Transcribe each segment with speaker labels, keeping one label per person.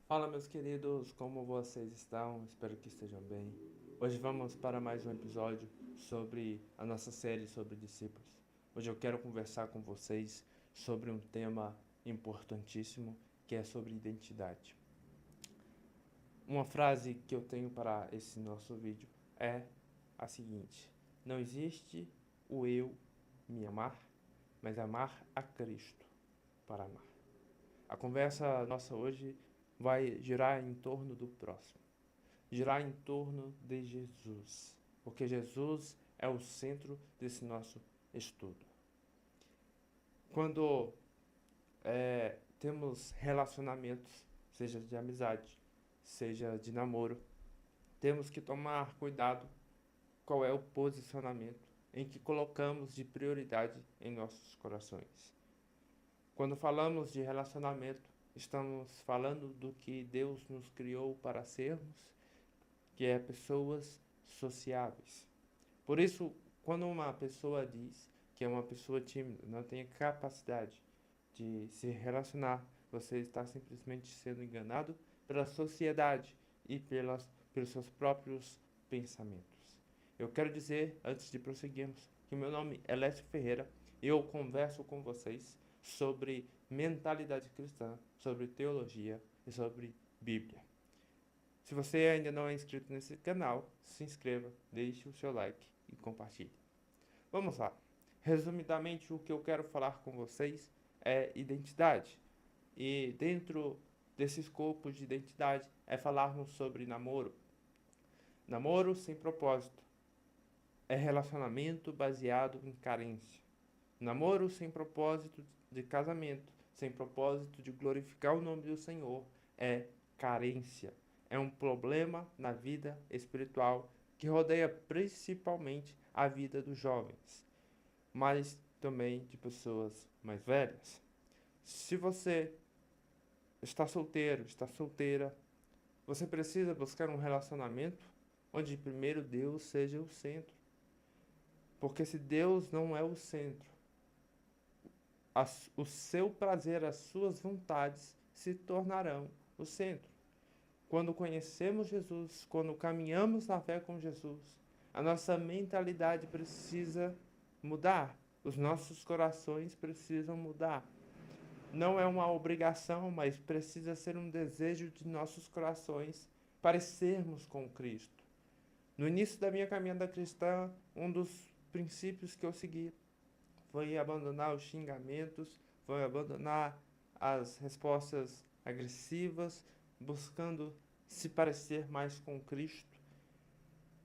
Speaker 1: Fala, meus queridos, como vocês estão? Espero que estejam bem. Hoje vamos para mais um episódio sobre a nossa série sobre discípulos. Hoje eu quero conversar com vocês sobre um tema importantíssimo que é sobre identidade. Uma frase que eu tenho para esse nosso vídeo é a seguinte: não existe o eu me amar, mas amar a Cristo para amar. A conversa nossa hoje vai girar em torno do próximo, girar em torno de Jesus, porque Jesus é o centro desse nosso estudo. Quando temos relacionamentos, seja de amizade, seja de namoro, temos que tomar cuidado qual é o posicionamento em que colocamos de prioridade em nossos corações. Quando falamos de relacionamento, estamos falando do que Deus nos criou para sermos, que é pessoas sociáveis. Por isso, quando uma pessoa diz que é uma pessoa tímida, não tem capacidade de se relacionar, você está simplesmente sendo enganado pela sociedade e pelos seus próprios pensamentos. Eu quero dizer, antes de prosseguirmos, que meu nome é Lécio Ferreira e eu converso com vocês sobre mentalidade cristã, sobre teologia e sobre Bíblia. Se você ainda não é inscrito nesse canal, se inscreva, deixe o seu like e compartilhe. Vamos lá. Resumidamente, o que eu quero falar com vocês é identidade. E dentro desse escopo de identidade é falarmos sobre namoro. Namoro sem propósito é relacionamento baseado em carência. Namoro sem propósito de casamento, sem propósito de glorificar o nome do Senhor, é carência. É um problema na vida espiritual que rodeia principalmente a vida dos jovens, mas também de pessoas mais velhas. Se você está solteiro, está solteira, você precisa buscar um relacionamento onde primeiro Deus seja o centro. Porque se Deus não é o centro, o seu prazer, as suas vontades se tornarão o centro. Quando conhecemos Jesus, quando caminhamos na fé com Jesus, a nossa mentalidade precisa mudar, os nossos corações precisam mudar. Não é uma obrigação, mas precisa ser um desejo de nossos corações parecermos com Cristo. No início da minha caminhada cristã, um dos princípios que eu segui foi abandonar os xingamentos, foi abandonar as respostas agressivas, buscando se parecer mais com Cristo.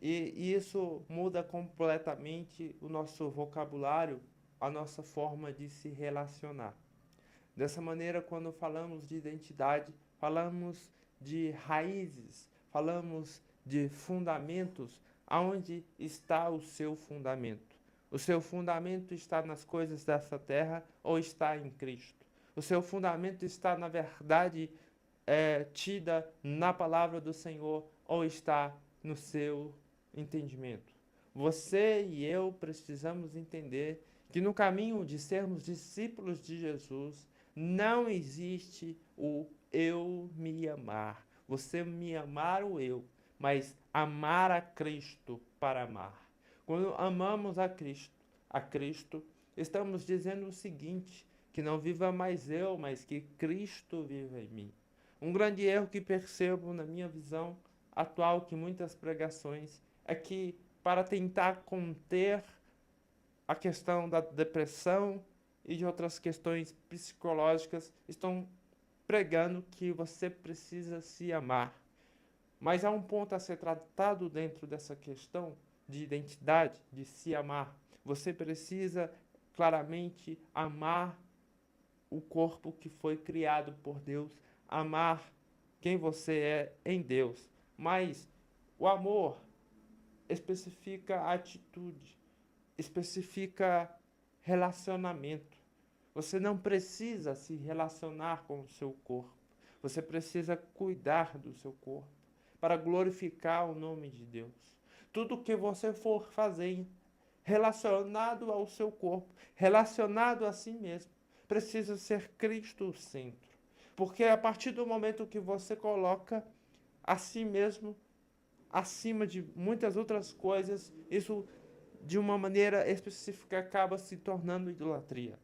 Speaker 1: E isso muda completamente o nosso vocabulário, a nossa forma de se relacionar. Dessa maneira, quando falamos de identidade, falamos de raízes, falamos de fundamentos. Aonde está o seu fundamento? O seu fundamento está nas coisas dessa terra ou está em Cristo? O seu fundamento está na verdade tida na palavra do Senhor ou está no seu entendimento? Você e eu precisamos entender que no caminho de sermos discípulos de Jesus, não existe o eu me amar. Você me amar o eu, mas amar a Cristo para amar. Quando amamos a Cristo, estamos dizendo o seguinte, que não viva mais eu, mas que Cristo viva em mim. Um grande erro que percebo na minha visão atual, que muitas pregações, é que para tentar conter a questão da depressão e de outras questões psicológicas, estão pregando que você precisa se amar. Mas há um ponto a ser tratado dentro dessa questão de identidade, de se amar. Você precisa claramente amar o corpo que foi criado por Deus, amar quem você é em Deus. Mas o amor especifica atitude, especifica relacionamento. Você não precisa se relacionar com o seu corpo. Você precisa cuidar do seu corpo para glorificar o nome de Deus. Tudo que você for fazer relacionado ao seu corpo, relacionado a si mesmo, precisa ser Cristo o centro. Porque a partir do momento que você coloca a si mesmo acima de muitas outras coisas, isso de uma maneira específica acaba se tornando idolatria.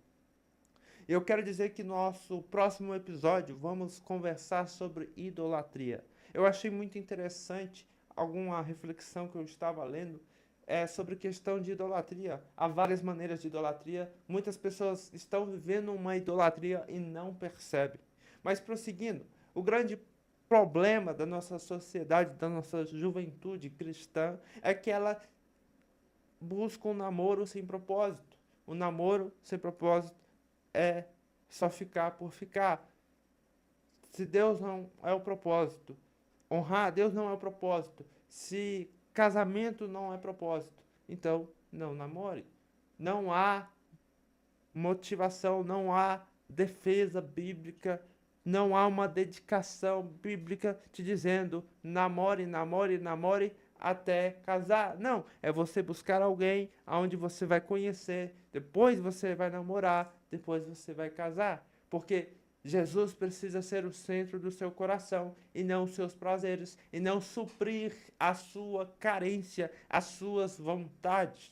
Speaker 1: Eu quero dizer que no nosso próximo episódio vamos conversar sobre idolatria. Eu achei muito interessante alguma reflexão que eu estava lendo sobre questão de idolatria. Há várias maneiras de idolatria. Muitas pessoas estão vivendo uma idolatria e não percebem. Mas prosseguindo, o grande problema da nossa sociedade, da nossa juventude cristã, é que ela busca um namoro sem propósito. O namoro sem propósito é só ficar por ficar. Se Deus não é o propósito, honrar a Deus não é o propósito, se casamento não é propósito, então não namore. Não há motivação, não há defesa bíblica, não há uma dedicação bíblica te dizendo namore, namore, namore até casar. Não, é você buscar alguém aonde você vai conhecer, depois você vai namorar, depois você vai casar. Porque Jesus precisa ser o centro do seu coração e não os seus prazeres, e não suprir a sua carência, as suas vontades.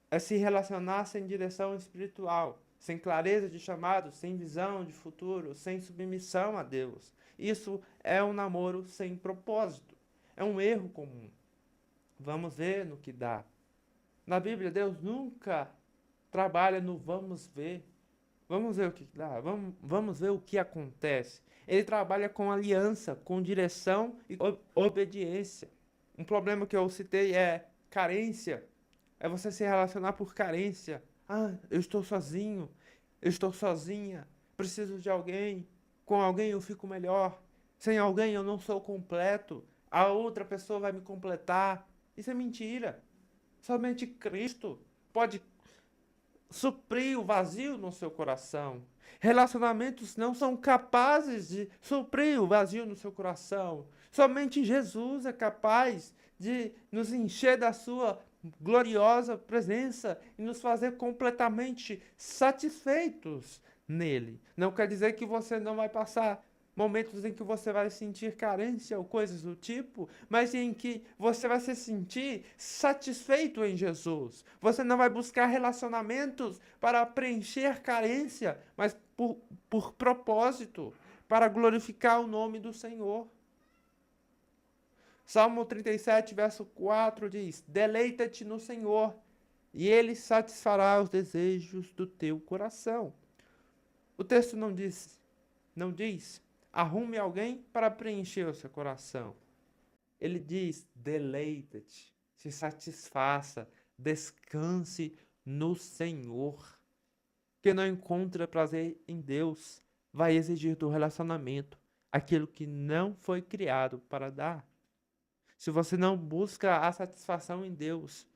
Speaker 1: É se relacionar sem direção espiritual, sem clareza de chamado, sem visão de futuro, sem submissão a Deus. Isso é um namoro sem propósito. É um erro comum. Vamos ver no que dá. Na Bíblia, Deus nunca trabalha no vamos ver. Vamos ver o que dá. Vamos ver o que acontece. Ele trabalha com aliança, com direção e obediência. Um problema que eu citei é carência. É você se relacionar por carência. Ah, eu estou sozinho. Eu estou sozinha. Preciso de alguém. Com alguém eu fico melhor. Sem alguém eu não sou completo. A outra pessoa vai me completar. Isso é mentira. Somente Cristo pode suprir o vazio no seu coração. Relacionamentos não são capazes de suprir o vazio no seu coração. Somente Jesus é capaz de nos encher da sua gloriosa presença e nos fazer completamente satisfeitos nele. Não quer dizer que você não vai passar momentos em que você vai sentir carência ou coisas do tipo, mas em que você vai se sentir satisfeito em Jesus. Você não vai buscar relacionamentos para preencher carência, mas por propósito, para glorificar o nome do Senhor. Salmo 37, verso 4 diz: Deleita-te no Senhor, e Ele satisfará os desejos do teu coração. O texto não diz, arrume alguém para preencher o seu coração. Ele diz, deleita-te, se satisfaça, descanse no Senhor. Quem não encontra prazer em Deus vai exigir do relacionamento aquilo que não foi criado para dar. Se você não busca a satisfação em Deus,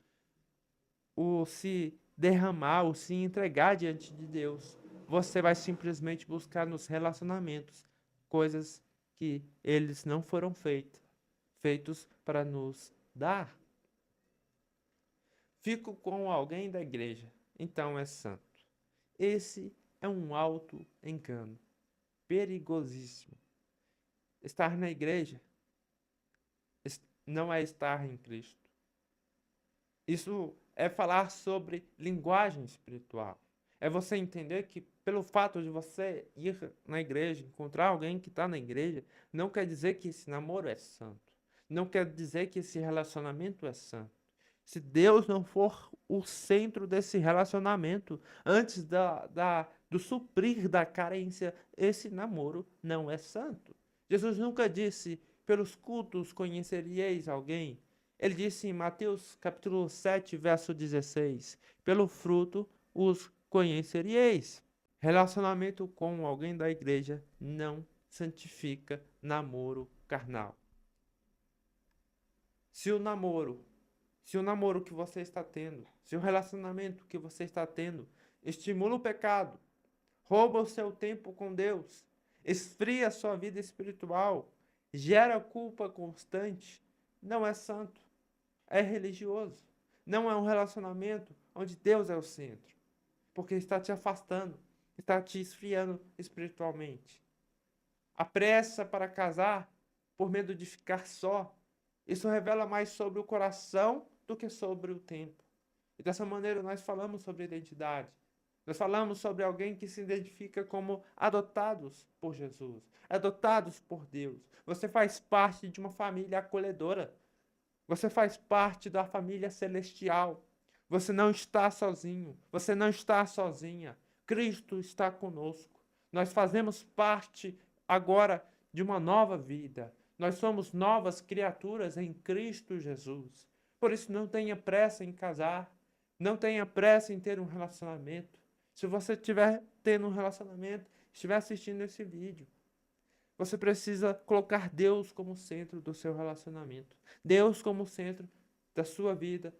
Speaker 1: o se derramar, o se entregar diante de Deus, você vai simplesmente buscar nos relacionamentos coisas que eles não foram feitos para nos dar. Fico com alguém da igreja, então é santo. Esse é um alto engano, perigosíssimo. Estar na igreja não é estar em Cristo. Isso é falar sobre linguagem espiritual. É você entender que pelo fato de você ir na igreja, encontrar alguém que está na igreja, não quer dizer que esse namoro é santo. Não quer dizer que esse relacionamento é santo. Se Deus não for o centro desse relacionamento, antes do suprir da carência, esse namoro não é santo. Jesus nunca disse, pelos cultos conheceríeis alguém. Ele disse em Mateus capítulo 7, verso 16, pelo fruto os conheceríeis. Relacionamento com alguém da igreja não santifica namoro carnal. Se o namoro que você está tendo, se o relacionamento que você está tendo estimula o pecado, rouba o seu tempo com Deus, esfria a sua vida espiritual, gera culpa constante, não é santo, é religioso. Não é um relacionamento onde Deus é o centro, porque está te afastando, está te esfriando espiritualmente. A pressa para casar por medo de ficar só, isso revela mais sobre o coração do que sobre o tempo. E dessa maneira nós falamos sobre identidade. Nós falamos sobre alguém que se identifica como adotados por Jesus, adotados por Deus. Você faz parte de uma família acolhedora. Você faz parte da família celestial. Você não está sozinho. Você não está sozinha. Cristo está conosco. Nós fazemos parte agora de uma nova vida. Nós somos novas criaturas em Cristo Jesus. Por isso, não tenha pressa em casar. Não tenha pressa em ter um relacionamento. Se você estiver tendo um relacionamento, estiver assistindo esse vídeo, você precisa colocar Deus como centro do seu relacionamento. Deus como centro da sua vida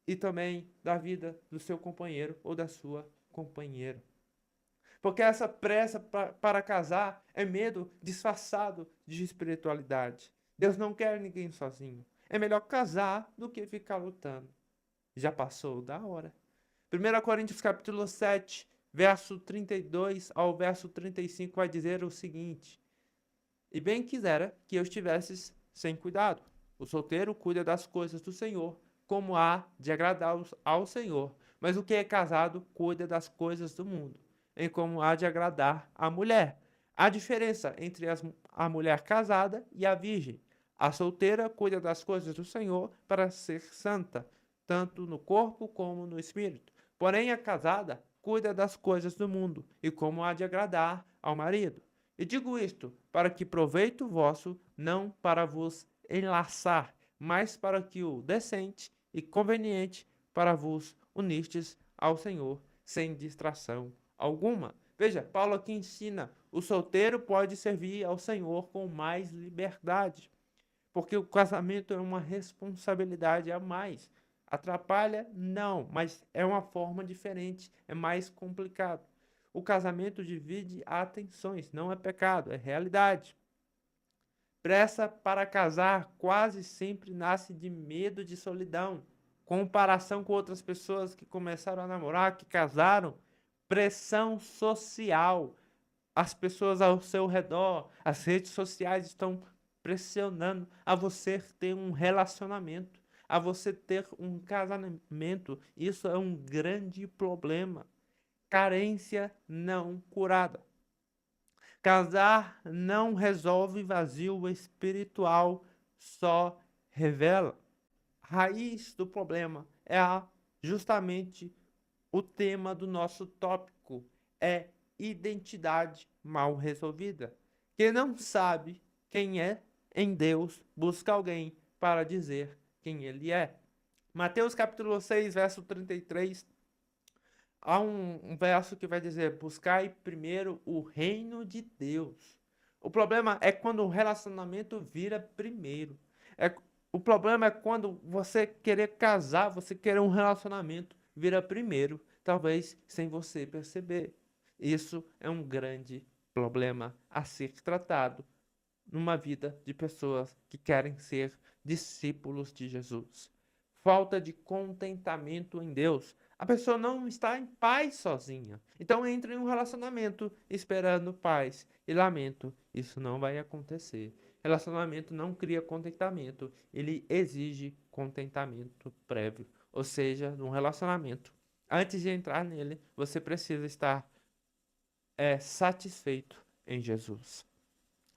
Speaker 1: e também da vida do seu companheiro ou da sua companheira. Porque essa pressa para casar é medo disfarçado de espiritualidade. Deus não quer ninguém sozinho. É melhor casar do que ficar lutando. Já passou da hora. 1 Coríntios capítulo 7, verso 32 ao verso 35 vai dizer o seguinte: E bem quisera que eu estivesse sem cuidado. O solteiro cuida das coisas do Senhor, como há de agradar ao Senhor. Mas o que é casado cuida das coisas do mundo, em como há de agradar a mulher. Há diferença entre a mulher casada e a virgem. A solteira cuida das coisas do Senhor para ser santa, tanto no corpo como no espírito. Porém, a casada cuida das coisas do mundo, e como há de agradar ao marido. E digo isto, para que proveito vosso, não para vos enlaçar, mas para que o decente e conveniente para vos unistes ao Senhor, sem distração alguma. Veja, Paulo aqui ensina, o solteiro pode servir ao Senhor com mais liberdade, porque o casamento é uma responsabilidade a mais. Atrapalha? Não, mas é uma forma diferente, é mais complicado. O casamento divide atenções, não é pecado, é realidade. Pressa para casar quase sempre nasce de medo de solidão. Comparação com outras pessoas que começaram a namorar, que casaram. Pressão social. As pessoas ao seu redor, as redes sociais estão pressionando a você ter um relacionamento, a você ter um casamento. Isso é um grande problema. Carência não curada. Casar não resolve vazio espiritual, só revela. A raiz do problema é justamente o tema do nosso tópico, é identidade mal resolvida. Quem não sabe quem é em Deus, busca alguém para dizer quem ele é. Mateus capítulo 6, verso 33, há um verso que vai dizer: buscai primeiro o reino de Deus. O problema é quando o relacionamento vira primeiro. O problema é quando você querer casar, você querer um relacionamento, vira primeiro, talvez sem você perceber. Isso é um grande problema a ser tratado numa vida de pessoas que querem ser discípulos de Jesus. Falta de contentamento em Deus. A pessoa não está em paz sozinha. Então entra em um relacionamento esperando paz. E lamento, isso não vai acontecer. Relacionamento não cria contentamento, ele exige contentamento prévio. Ou seja, num relacionamento, antes de entrar nele, você precisa estar satisfeito em Jesus.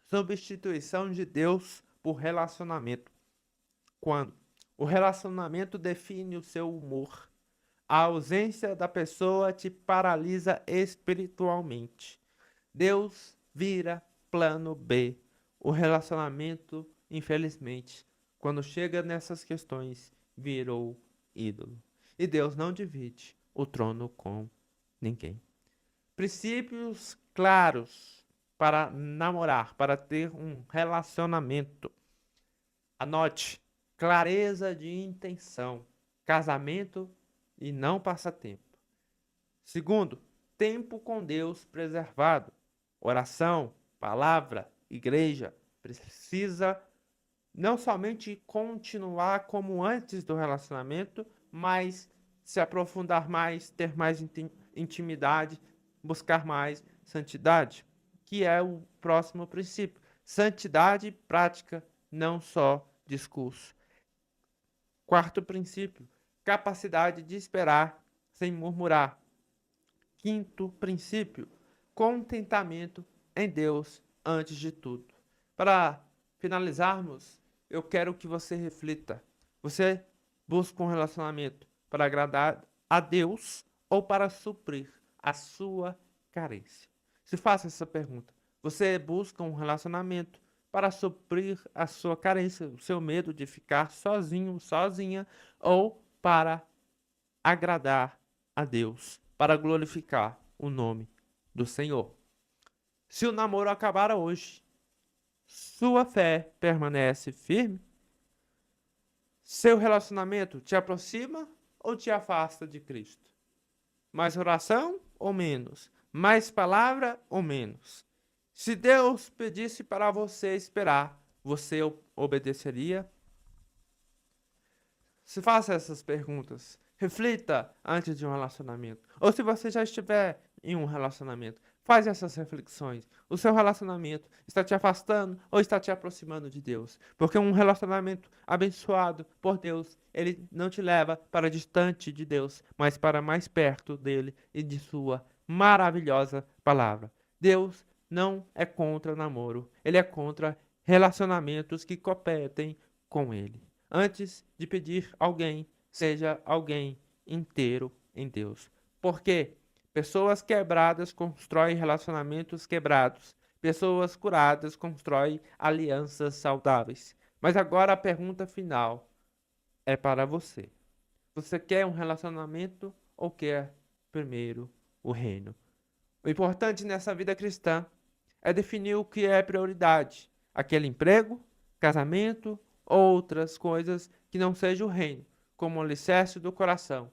Speaker 1: Substituição de Deus por relacionamento. Quando o relacionamento define o seu humor, a ausência da pessoa te paralisa espiritualmente. Deus vira plano B. O relacionamento, infelizmente, quando chega nessas questões, virou ídolo. E Deus não divide o trono com ninguém. Princípios claros para namorar, para ter um relacionamento. Anote: clareza de intenção, casamento e não passatempo. Segundo, tempo com Deus preservado. Oração, palavra, igreja. Precisa não somente continuar como antes do relacionamento, mas se aprofundar mais, ter mais intimidade, buscar mais santidade, que é o próximo princípio. Santidade prática, não só discurso. Quarto princípio, capacidade de esperar sem murmurar. Quinto princípio, contentamento em Deus antes de tudo. Para finalizarmos, eu quero que você reflita. Você busca um relacionamento para agradar a Deus ou para suprir a sua carência? Se faça essa pergunta. Você busca um relacionamento para suprir a sua carência, o seu medo de ficar sozinho, sozinha, ou para agradar a Deus, para glorificar o nome do Senhor? Se o namoro acabar hoje, sua fé permanece firme? Seu relacionamento te aproxima ou te afasta de Cristo? Mais oração ou menos? Mais palavra ou menos? Se Deus pedisse para você esperar, você obedeceria? Se faça essas perguntas. Reflita antes de um relacionamento. Ou se você já estiver em um relacionamento, faz essas reflexões. O seu relacionamento está te afastando ou está te aproximando de Deus? Porque um relacionamento abençoado por Deus, ele não te leva para distante de Deus, mas para mais perto dele e de sua maravilhosa palavra. Deus não é contra namoro, ele é contra relacionamentos que competem com ele. Antes de pedir alguém, seja alguém inteiro em Deus. Porque pessoas quebradas constroem relacionamentos quebrados. Pessoas curadas constroem alianças saudáveis. Mas agora a pergunta final é para você. Você quer um relacionamento ou quer primeiro o reino? O importante nessa vida cristã é definir o que é prioridade. Aquele emprego, casamento, outras coisas que não seja o reino, como o alicerce do coração.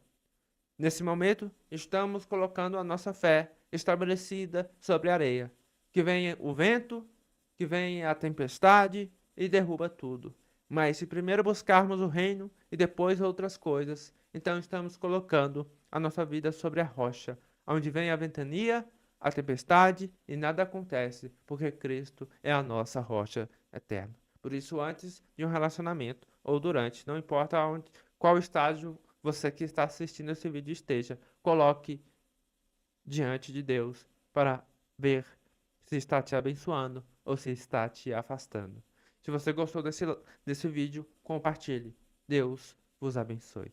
Speaker 1: Nesse momento, estamos colocando a nossa fé estabelecida sobre a areia. Que venha o vento, que venha a tempestade e derruba tudo. Mas se primeiro buscarmos o reino e depois outras coisas, então estamos colocando a nossa vida sobre a rocha, onde vem a ventania, a tempestade e nada acontece, porque Cristo é a nossa rocha eterna. Por isso, antes de um relacionamento ou durante, não importa onde, qual estágio você que está assistindo esse vídeo esteja, coloque diante de Deus para ver se está te abençoando ou se está te afastando. Se você gostou desse vídeo, compartilhe. Deus vos abençoe.